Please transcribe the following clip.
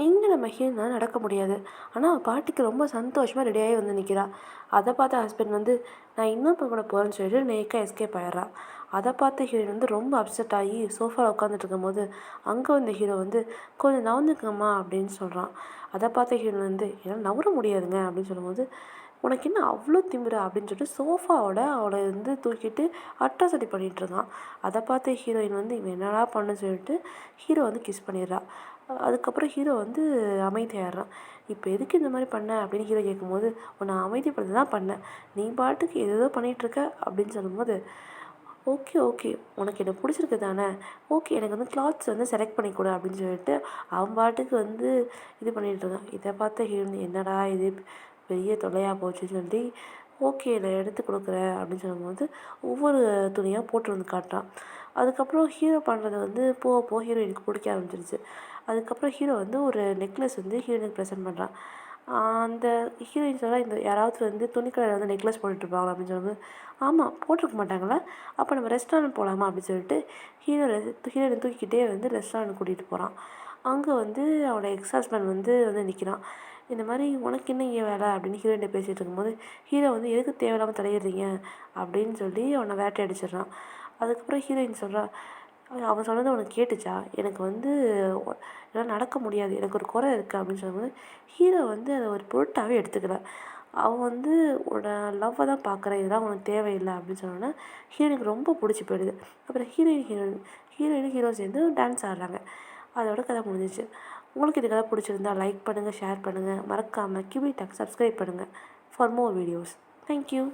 இங்கே நம்ம ஹீரோயினால் நடக்க முடியாது. ஆனால் அவள் பாட்டிக்கு ரொம்ப சந்தோஷமாக ரெடியாகி வந்து நிற்கிறா. அதை பார்த்த ஹஸ்பண்ட் வந்து நான் இன்னொரு கூட போகிறேன்னு சொல்லிட்டு நேக்காக எஸ்கேப் ஆயிடுறா. அதை பார்த்த ஹீரோயின் வந்து ரொம்ப அப்செட் ஆகி சோஃபாவில் உட்காந்துட்டு இருக்கும்போது அங்கே வந்த ஹீரோ வந்து கொஞ்சம் நவுந்துக்கம்மா அப்படின்னு சொல்கிறான். அதை பார்த்த ஹீரோயின் வந்து என்னால் நவர முடியாதுங்க அப்படின்னு சொல்லும்போது உனக்கு என்ன அவ்வளோ திமிரா அப்படின்னு சொல்லிட்டு சோஃபாவோட அவளை வந்து தூக்கிட்டு அட்ராசிட்டி பண்ணிகிட்ருக்கான். அதை பார்த்த ஹீரோயின் வந்து இவன் என்னடா பண்ணுன்னு சொல்லிட்டு ஹீரோ வந்து கிஸ் பண்ணிடுறா. அதுக்கப்புறம் ஹீரோ வந்து அமைதியாகிடுறான். இப்போ எதுக்கு இந்த மாதிரி பண்ண அப்படின்னு ஹீரோ கேட்கும்போது உன்னை அமைதிப்படுத்த தான் பண்ணேன், நீ பாட்டுக்கு ஏதேதோ பண்ணிகிட்ருக்க அப்படின்னு சொல்லும்போது ஓகே ஓகே உனக்கு என்ன பிடிச்சிருக்கு தானே, ஓகே எனக்கு வந்து கிளாத்ஸ் வந்து செலக்ட் பண்ணி கொடு அப்படின்னு சொல்லிட்டு அவன் பாட்டுக்கு வந்து இது பண்ணிகிட்ருக்கான். இதை பார்த்த ஹீரோயின் என்னடா இது பெரிய தொல்லையாக போச்சுன்னு சொல்லி ஓகே நான் எடுத்து கொடுக்குறேன் அப்படின்னு சொல்லும்போது ஒவ்வொரு துணியாக போட்டு வந்து காட்டுறான். அதுக்கப்புறம் ஹீரோ பண்ணுறது வந்து போக போக ஹீரோயினுக்கு பிடிக்க ஆரம்பிச்சிருச்சு. அதுக்கப்புறம் ஹீரோ வந்து ஒரு நெக்லஸ் வந்து ஹீரோயினுக்கு ப்ரெசென்ட் பண்ணுறான். அந்த ஹீரோயின் சொல்கிறா இந்த யாராவது வந்து துணிக்கடையில் வந்து நெக்லஸ் போட்டுட்ருப்பாங்களா அப்படின்னு சொல்லும்போது ஆமாம் போட்டிருக்க மாட்டாங்களா, அப்போ நம்ம ரெஸ்டாரண்ட் போகலாமா அப்படின்னு சொல்லிட்டு ஹீரோயினை தூக்கிக்கிட்டே வந்து ரெஸ்டாரண்ட் கூட்டிகிட்டு போகிறான். அங்கே வந்து அவனோட எக்ஸ் ஹஸ்பண்ட் வந்து நிற்கிறான். இந்த மாதிரி உனக்கு என்ன இங்கே வேலை அப்படின்னு ஹீரோயின்ட்ட பேசிகிட்டு இருக்கும்போது ஹீரோ வந்து எதுக்கு தேவையில்லாமல் தலையிடுறீங்க அப்படின்னு சொல்லி அவனை வேட்டையடிச்சிடுறான். அதுக்கப்புறம் ஹீரோயின் சொல்கிறா அவன் சொன்னது உனக்கு கேட்டுச்சா, எனக்கு வந்து என்னால் நடக்க முடியாது, எனக்கு ஒரு குறை இருக்குது அப்படின்னு சொல்லும்போது ஹீரோ வந்து அதை ஒரு பொருட்டாகவே எடுத்துக்கல. அவன் வந்து உன்னோட லவ்வை தான் பார்க்குறேன், இதெல்லாம் உனக்கு தேவையில்லை அப்படின்னு சொன்னோன்னே ஹீரோயினுக்கு ரொம்ப பிடிச்சி போயிடுது. அப்புறம் ஹீரோயினும் ஹீரோ சேர்ந்து டான்ஸ் ஆடுறாங்க. அதோட கதை முடிஞ்சிச்சு. உங்களுக்கு இந்த கதை பிடிச்சிருந்தா லைக் பண்ணுங்கள், ஷேர் பண்ணுங்கள், மறக்காமல் கிவி டாக் சப்ஸ்கிரைப் பண்ணுங்கள் ஃபார் மோர் வீடியோஸ். தேங்க்யூ.